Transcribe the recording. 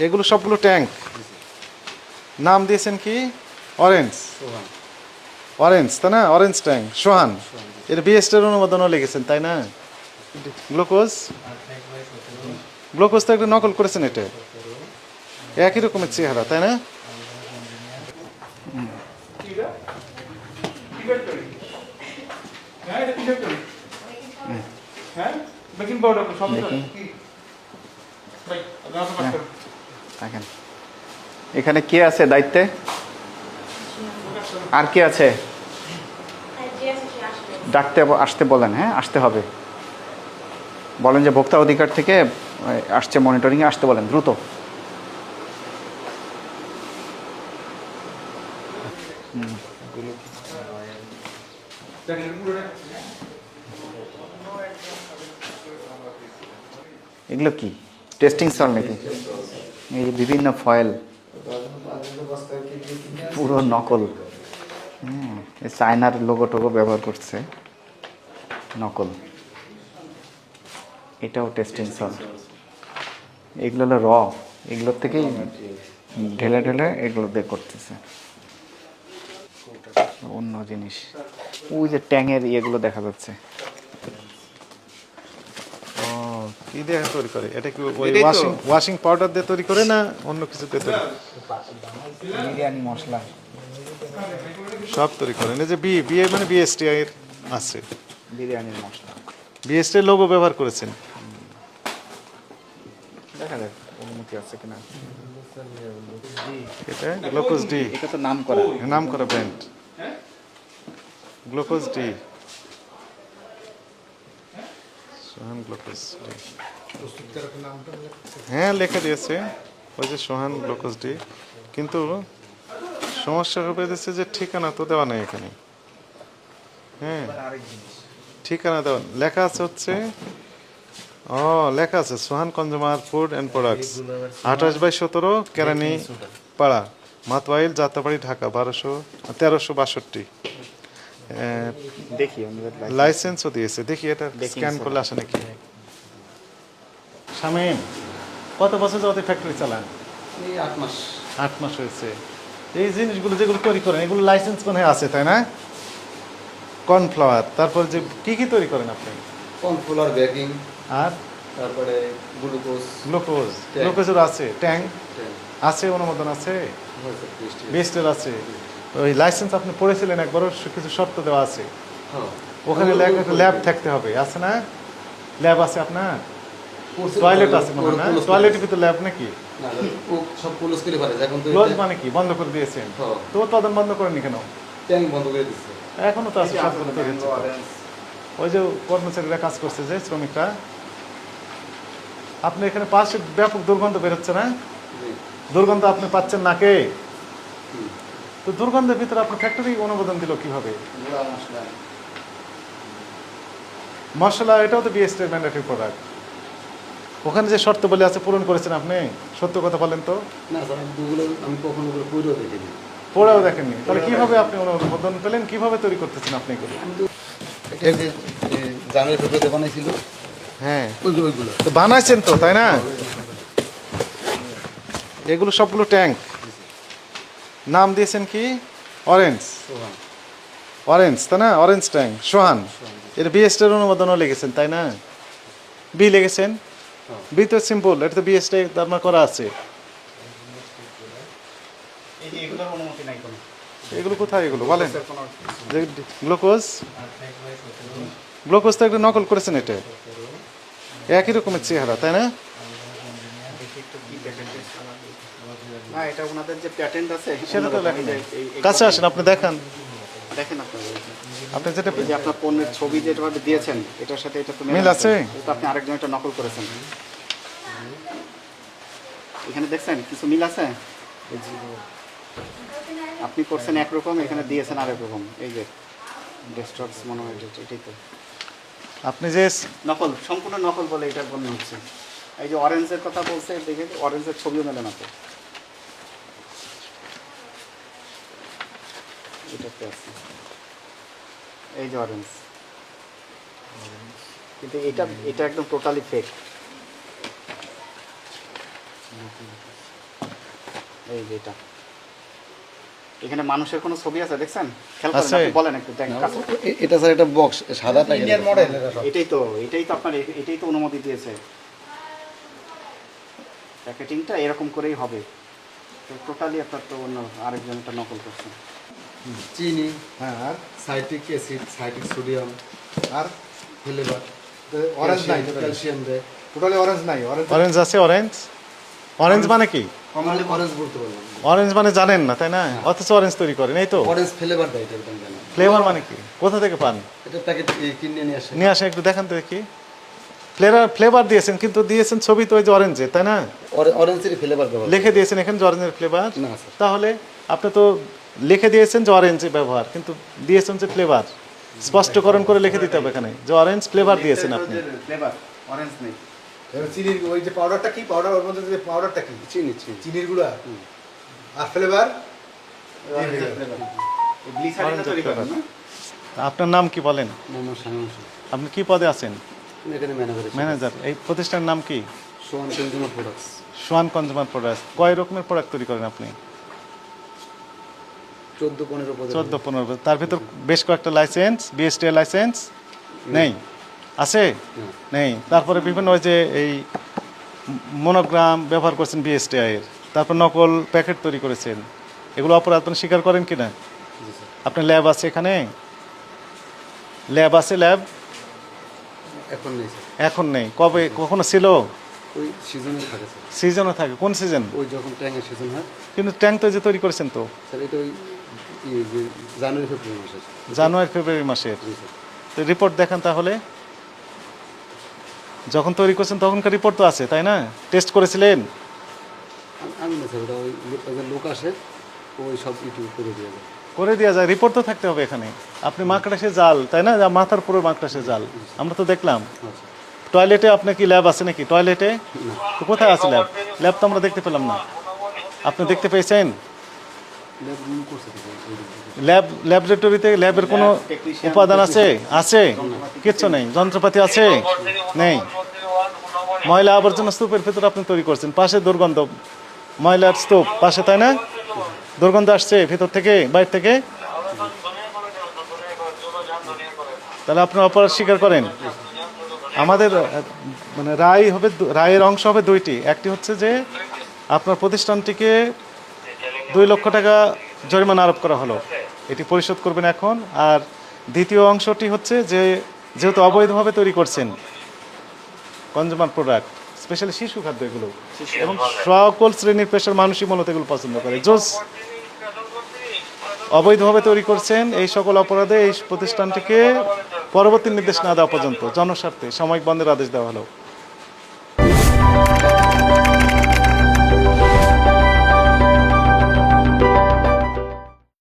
এগুলো সবগুলো ট্যাঙ্ক। নাম দিয়েছেন কি? অরেঞ্জ। অরেঞ্জ তাই না? অরেঞ্জ ট্যাঙ্ক সোহান। এর বিএসটির অনুমোদনও লিখেছেন তাই না? গ্লুকোজ, গ্লুকোজ তো একটা নকল করেছেন, এটা একই রকমের চেহারা তাই না? দেখেন এখানে কে আছে দায়িত্বে, আর কে আছে? ডাকতে আসতে বলেন, হ্যাঁ আসতে হবে। বলেন যে ভোক্তা অধিকার থেকে আসছে, মনিটরিংয়ে আসতে বলেন দ্রুত। এগুলো কি টেস্টিং সল নাকি? এই যে বিভিন্ন ফয়েল পুরো নকল। চায়নার লোগো টোগো ব্যবহার করছে, নকল। এটাও টেস্টিং সল। এগুলো হলো র, এগুলোর থেকেই ঢেলে ঢেলে এগুলো দিয়ে করতেছে অন্য জিনিস। ওই যে ট্যাঙের ইয়েগুলো দেখা যাচ্ছে। কি দিয়ে তৈরি করে? এটা কি ওই ওয়াশিং পাউডার দিয়ে তৈরি করে না অন্য কিছু দিয়ে তৈরি? বিরিয়ানি মশলা সব তৈরি করেন। এই যে বিএ মানে বিএসটি এর আছে, বিরিয়ানির মশলা, বিএসটি এর লোগো ব্যবহার করেছেন। দেখা যাক অনুমতি আছে কিনা। এটা গ্লুকোজ ডি, এটা তো নাম করা, নাম করা ব্র্যান্ড গ্লুকোজ ডি, সোহান গ্লুকোজ ডি। হ্যাঁ লেখা দিয়েছে ওই যে সোহান গ্লুকোজ ডি, কিন্তু সমস্যা হবে দিচ্ছে যে ঠিকানা তো দেওয়া নেই এখানে। হ্যাঁ ঠিকানা দেওয়া লেখা আছে হচ্ছে, লেখা আছে সোহান কনজিউমার ফুড অ্যান্ড প্রোডাক্টস 28/17 কেরানি পাড়া, মাতওয়াইল, যাত্রাবাড়ি, ঢাকা 1362। দেখি লাইসেন্সও দিয়েছে, দেখি এটা স্ক্যান করলে আসে নাকি। শামীম কত বছর যাবত ফ্যাক্টরি চালান? 8 মাস। 8 মাস হয়েছে। এই জিনিসগুলো যেগুলো তৈরি করেন এগুলো লাইসেন্স মনে হয় আছে তাই না? কর্নফ্লাওয়ার, তারপর যে কি তৈরি করেন আপনি? কর্নফ্লাওয়ার, বেকিং, আর তারপরে গ্লুকোজ। গ্লুকোজের আছে, ট্যাঙ্ক আছে, অনুমোদন আছে, বেস্টের আছে। ওই লাইসেন্স আপনি পড়েছিলেন একবারও, কিছু শর্ত দেওয়া আছে ওখানে, ল্যাব থাকতে হবে, আছে না? ল্যাব আছে আপনার? টয়লেট আছে মনে হয় না? টয়লেটের ভিতরে ল্যাব নাকি? সব ক্লোজ করে ফেলে এখন। তো ক্লোজ মানে কি বন্ধ করে দিয়েছেন? তো উৎপাদন বন্ধ করেনি কেন? ট্যাঙ্ক বন্ধ করে দিচ্ছে এখনো তো আছে, সবগুলো তৈরি হচ্ছে। ওই যে কর্মচারীরা কাজ করছে, যে শ্রমিকরা, আপনি এখানে পাশে ব্যাপক দুর্গন্ধ বেরোচ্ছে না? দুর্গন্ধ আপনি পাচ্ছেন নাকে? তো দুর্গন্ধের ভিতরে আপনার ফ্যাক্টরি অনুমোদন দিল কিভাবে? মশলা এটাও তো বিএসটি ম্যান্ডেটরি প্রোডাক্ট। ওখানে যে শর্তাবলী আছে পূরণ করেছেন আপনি? সত্য কথা বলেন তো। না স্যার, আমি কখনো পড়েও দেখিনি। পড়েও দেখেননি? তাহলে কিভাবে আপনি অনুমোদন পেলেন? কিভাবে তৈরি করতেছেন আপনি এগুলো? জানের ভেতরে বানাইছিল। হ্যাঁ ওইগুলো তো বানাইছেন তো তাই না? এগুলো সবগুলো ট্যাঙ্ক। নাম দিয়েছেন কি? অরেঞ্জ। অরেঞ্জ তাই না? অরেঞ্জ ট্যাঙ্ক সোহান। এর বিএসটির অনুমোদনও লিখেছেন তাই না? বি লিখেছেন। বি তো সিম্পল, এটা তো বিএসটি আপনার করা আছে। এগুলো কোথায়? এগুলো বলেন। গ্লুকোজ, গ্লুকোজ তো একটা নকল করেছেন, এটা একই রকমের চেহারা তাই না? না, এটা ওনাদের যে প্যাটেন্ট আছে সেটা তো লেখা নেই। কাছে আসেন, আপনি দেখান। দেখেন আপনি যেটা যে আপনার পণ্যের ছবি যেভাবে দিয়েছেন এটার সাথে এটা তো মিল আছে। এটা আপনি আরেকজন একটা নকল করেছেন। এখানে দেখছেন কিছু মিল আছে? আপনি করছেন একরকম, এখানে দিয়েছেন আরেক রকম। এই যে ডেস্কটপস মনে হয় এটাই তো আপনি যে নকল, সম্পূর্ণ নকল বলে এটা মনে হচ্ছে। এই যে অরেঞ্জের কথা বলছে, দেখে অরেঞ্জের ছবিও মেলে না তো। এটাতে আছে এই যে অরেঞ্জ, কিন্তু এটা একদম টোটালি ফেক। এই যে এটা এখানে মানুষের কোনো ছবি আছে দেখছেন? খেয়াল করেন, আছে। আপনি বলেন একটু দেখেন কাছে। এটা স্যার একটা বক্স সাদা টাইপের ইন্ডিয়ান মডেল এটা সব। এটাই তো আপনার এটাই তো অনুমতি দিয়েছে। প্যাকেটিংটা এরকম করেই হবে। তো টোটালি আপনার তো অন্য আরেকজন একটা নকল করছে। চিনি, হ্যাঁ আর সাইট্রিক অ্যাসিড, সাইট্রিক সোডিয়াম, আর ফ্লেভার, অরেঞ্জ নাই ক্যালসিয়াম দেয়। টোটালি অরেঞ্জ নাই অরেঞ্জ অরেঞ্জ আছে, অরেঞ্জ অরেঞ্জ মানে কি? কমনলি অরেঞ্জ বলতে পারলাম। অরেঞ্জ মানে জানেন না তাই না? অথচ অরেঞ্জ তৈরি করেন, এই তো। অরেঞ্জ ফ্লেভার দেয় এটা একদম জানা। ফ্লেভার মানে কি? কোথা থেকে পান? এটা প্যাকেট কিনে নিয়ে আসে। নিয়ে আসে একটু দেখান তো দেখি। ফ্লেভার দিয়েছেন, কিন্তু দিয়েছেন ছবি তো ওই যে অরেঞ্জের, তাই না? অরেঞ্জের ফ্লেভার ব্যবহার লিখে দিয়েছেন এখানে যে অরেঞ্জের ফ্লেভার। না স্যার। তাহলে আপনি তো লিখে দিয়েছেন যে অরেঞ্জ ব্যবহার, কিন্তু দিয়েছেন যে ফ্লেভার। স্পষ্টকরণ করে লিখে দিতে হবে এখানে যে অরেঞ্জ ফ্লেভার দিয়েছেন আপনি। ফ্লেভার অরেঞ্জ নেই। এবার চিনির ওই যে পাউডারটা কি পাউডার, ওর মধ্যে যে পাউডারটা কি চিনি চিনির গুঁড়া আর ফ্লেভার গ্লিসারিন তৈরি করেন না? আপনার নাম কি বলেন? মোহাম্মদ শামীম হোসেন। আপনি কি পদে আছেন? আমি এখানে ম্যানেজার। ম্যানেজার। এই প্রতিষ্ঠানের নাম কি? Swan consumer products. Swan consumer products. কয় রকমের প্রোডাক্ট তৈরি করেন আপনি? 14-15 পদে। 14-15 বছর। তার ভিতর বেশ কয়েকটা লাইসেন্স, বিএসটিআই লাইসেন্স নেই? আছে? নেই। তারপরে বিভিন্ন ওই যে এই মনোগ্রাম ব্যবহার করছেন বিএসটিআই এর, তারপর নকল প্যাকেট তৈরি করেছেন, এগুলো অপরাধ আপনি স্বীকার করেন কি না? জি স্যার। আপনার ল্যাব আছে এখানে? ল্যাব আছে? ল্যাব এখন নেই স্যার। এখন নেই। কবে কখনো ছিল? ওই সিজনে থাকে স্যার। সিজনও থাকে। কোন সিজন? ওই যখন ট্যাঙ্কের সিজন হয় কিন্তু ট্যাঙ্ক তো যে তৈরি করেছেন তো স্যার, এটা ওই যে জানুয়ারি ফেব্রুয়ারি মাসে। জানুয়ারি ফেব্রুয়ারি মাসের। জি স্যার। তো রিপোর্ট দেখান তাহলে। যখন তৈরি করছেন তখনকার রিপোর্ট তো আছে, তাই না? টেস্ট করেছিলেন? আমি না স্যার, ওটা ওই একজন লোক আসে, ওই সব ইউটিউব করে দিয়ে যায়। করে দেওয়া যায়, রিপোর্ট তো থাকতে হবে এখানে। আপনি মাকড়াসে জাল, তাই না? মাথার পুরো মাকড়াসে জাল, আমরা তো দেখলাম। আচ্ছা। টয়লেটে আপনার কি ল্যাব আছে নাকি? টয়লেটে তো কোথায় আছে ল্যাব? ল্যাব তো আমরা দেখতে পেলাম না। আপনি দেখতে পেয়েছেন? ল্যাব রুম করছে তো স্যার, ওই রুম। ল্যাব ল্যাবরেটরিতে ল্যাবের কোনো উপাদান আছে? আছে? কিচ্ছু নেই। যন্ত্রপাতি আছে? নেই। ময়লা আবর্জনা স্তূপের ভেতরে আপনি তৈরি করছেন, পাশে দুর্গন্ধ, ময়লার স্তূপ পাশে, তাই না? দুর্গন্ধ আসছে ভেতর থেকে, বাইরে থেকে। তাহলে আপনি অপরাধ স্বীকার করেন। আমাদের মানে রায় হবে, রায়ের অংশ হবে দুইটি। একটি হচ্ছে যে আপনার প্রতিষ্ঠানটিকে 2 লক্ষ টাকা জরিমানা আরোপ করা হলো, এটি পরিশোধ করবেন এখন। আর দ্বিতীয় অংশটি হচ্ছে যে যেহেতু অবৈধভাবে তৈরি করছেন কনজিউমার প্রোডাক্ট, স্পেশালি শিশু খাদ্য এগুলো, এবং সকল শ্রেণীর পেশার মানুষই মূলত এগুলো পছন্দ করে, জোস অবৈধভাবে তৈরি করছেন, এই সকল অপরাধে এই প্রতিষ্ঠানটিকে পরবর্তী নির্দেশ না দেওয়া পর্যন্ত জনস্বার্থে সাময়িক বন্ধের আদেশ দেওয়া হলো।